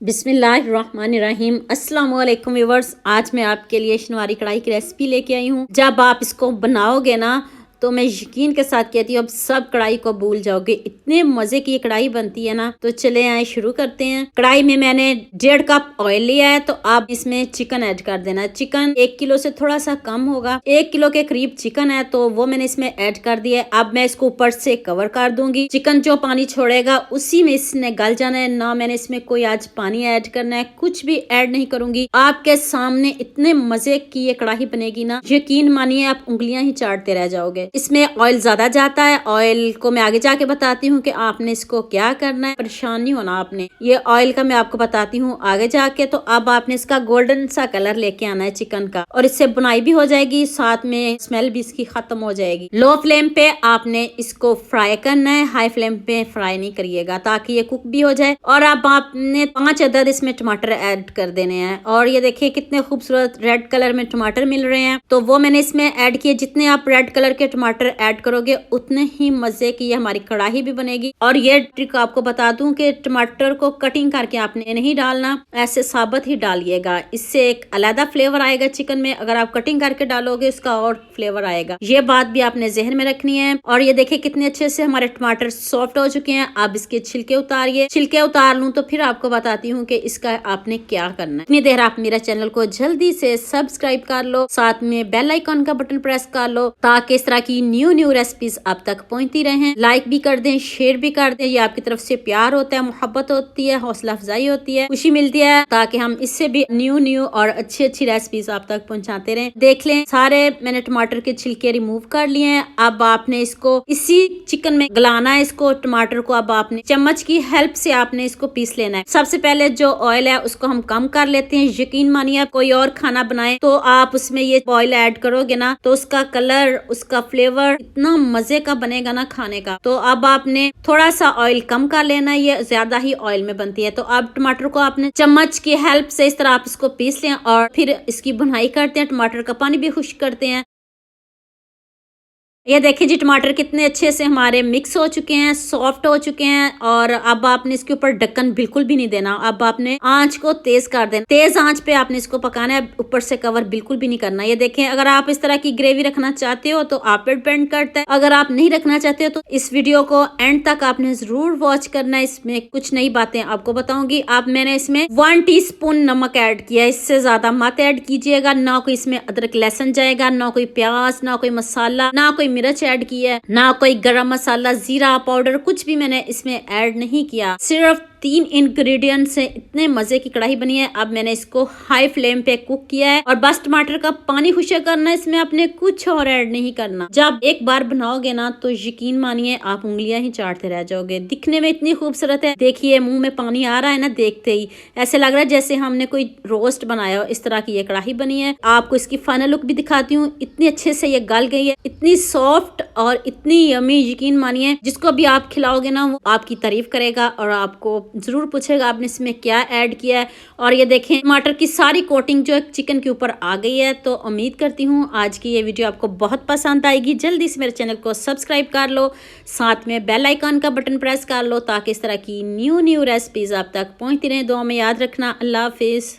बिस्मिल्लाहिर्रहमानिर्रहीम। अस्सलाम वालेकुम व्यूअर्स। आज मैं आपके लिए शनवारी कढ़ाई की रेसिपी लेके आई हूँ। जब आप इसको बनाओगे ना तो मैं यकीन के साथ कहती हूँ अब सब कढ़ाई को भूल जाओगे, इतने मजे की ये कढ़ाई बनती है ना। तो चले आए शुरू करते हैं। कढ़ाई में मैंने 1.5 कप ऑयल लिया है, तो आप इसमें चिकन ऐड कर देना। चिकन 1 किलो से थोड़ा सा कम होगा, 1 किलो के करीब चिकन है तो वो मैंने इसमें ऐड कर दिया है। अब मैं इसको ऊपर से कवर कर दूंगी। चिकन जो पानी छोड़ेगा उसी में इसने गल जाना है, ना मैंने इसमें कोई आज पानी ऐड करना है, कुछ भी ऐड नहीं करूंगी। आपके सामने इतने मजे की ये कढ़ाई बनेगी ना, यकीन मानिए आप उंगलियां ही चाटते रह जाओगे। इसमें ऑयल ज्यादा जाता है, ऑयल को मैं आगे जाके बताती हूँ कि आपने इसको क्या करना है, परेशान नहीं होना आपने। ये ऑयल का मैं आपको बताती हूँ आगे जाके। तो अब आपने इसका गोल्डन सा कलर लेके आना है चिकन का, और इससे बुनाई भी हो जाएगी, साथ में स्मेल भी इसकी खत्म हो जाएगी। लो फ्लेम पे आपने इसको फ्राई करना है, हाई फ्लेम पे फ्राई नहीं करिएगा ताकि ये कुक भी हो जाए। और अब आपने 5 अदद इसमें टमाटर ऐड कर देने हैं, और ये देखिए कितने खूबसूरत रेड कलर में टमाटर मिल रहे हैं, तो वो मैंने इसमें ऐड किए। जितने आप रेड कलर के टमाटर ऐड करोगे उतने ही मजे की ये हमारी कढ़ाई भी बनेगी। और ये ट्रिक आपको बता दूं कि टमाटर को कटिंग करके आपने नहीं डालना, ऐसे साबुत ही डालिएगा, इससे एक अलग फ्लेवर आएगा चिकन में। अगर आप कटिंग करके डालोगे उसका और फ्लेवर आएगा, ये बात भी आपने जहन में रखनी है। और ये देखिए कितने अच्छे से हमारे टमाटर सॉफ्ट हो चुके हैं। अब इसके छिलके उतारिए। छिलके उतार लूं तो फिर आपको बताती हूँ कि इसका आपने क्या करना है। इतनी देर आप मेरा चैनल को जल्दी से सब्सक्राइब कर लो, साथ में बेल आइकन का बटन प्रेस कर लो ताकि इस तरह की न्यू रेसिपीज आप तक पहुंचती रहें। लाइक भी कर दें, शेयर भी कर दें, ये आपकी तरफ से प्यार होता है, मोहब्बत होती है, हौसला अफजाई होती है, खुशी मिलती है, ताकि हम इससे भी न्यू और अच्छी रेसिपीज आप तक पहुंचाते रहें। देख लें सारे मैंने टमाटर के छिलके रिमूव कर लिए हैं। अब आपने इसको इसी चिकन में गलाना है इसको, टमाटर को। अब आपने चम्मच की हेल्प से आपने इसको पीस लेना है। सबसे पहले जो ऑयल है उसको हम कम कर लेते हैं। यकीन मानिए आप कोई और खाना बनाए तो आप उसमें ये ऑयल ऐड करोगे ना तो उसका कलर, उसका फ्लेवर इतना मजे का बनेगा ना खाने का। तो अब आपने थोड़ा सा ऑयल कम कर लेना, ये ज्यादा ही ऑयल में बनती है। तो अब टमाटर को आपने चम्मच की हेल्प से इस तरह आप इसको पीस लें, और फिर इसकी भुनाई करते हैं। टमाटर का पानी भी खुश्क करते हैं। ये देखिए जी टमाटर कितने अच्छे से हमारे मिक्स हो चुके हैं, सॉफ्ट हो चुके हैं। और अब आपने इसके ऊपर ढक्कन बिल्कुल भी नहीं देना। अब आपने आंच को तेज कर देना, तेज आंच पे आपने इसको पकाना है, ऊपर से कवर बिल्कुल भी नहीं करना। ये देखें, अगर आप इस तरह की ग्रेवी रखना चाहते हो तो आप पे डिपेंड करता है, अगर आप नहीं रखना चाहते हो तो इस वीडियो को एंड तक आपने जरूर वॉच करना है। इसमें कुछ नई बातें आपको बताऊंगी। अब मैंने इसमें 1 टीस्पून नमक ऐड किया, इससे ज्यादा मत ऐड कीजिएगा। ना कोई इसमें अदरक लहसुन जाएगा, ना कोई प्याज, ना कोई मसाला, ना कोई मिर्च ऐड की है, ना कोई गरम मसाला, जीरा पाउडर, कुछ भी मैंने इसमें ऐड नहीं किया। सिर्फ 3 इंग्रेडिएंट से इतने मजे की कढ़ाई बनी है। अब मैंने इसको हाई फ्लेम पे कुक किया है, और बस टमाटर का पानी खुशक करना है, इसमें आपने कुछ और ऐड नहीं करना। जब एक बार बनाओगे ना तो यकीन मानिए आप उंगलियां ही चाटते रह जाओगे। दिखने में इतनी खूबसूरत है, देखिए मुंह में पानी आ रहा है ना, देखते ही ऐसे लग रहा है जैसे हमने कोई रोस्ट बनाया हो। इस तरह की ये कढ़ाई बनी है। आपको इसकी फाइनल लुक भी दिखाती हूँ। इतनी अच्छे से ये गल गई है, इतनी सॉफ्ट और इतनी यमी, यकीन मानिए जिसको भी आप खिलाओगे ना वो आपकी तारीफ करेगा और आपको जरूर पूछेगा आपने इसमें क्या ऐड किया है। और ये देखें टमाटर की सारी कोटिंग जो है चिकन के ऊपर आ गई है। तो उम्मीद करती हूँ आज की ये वीडियो आपको बहुत पसंद आएगी। जल्दी से मेरे चैनल को सब्सक्राइब कर लो, साथ में बेल आइकन का बटन प्रेस कर लो ताकि इस तरह की न्यू रेसिपीज आप तक पहुंचती रहें। दुआ में याद रखना। अल्लाह हाफिज।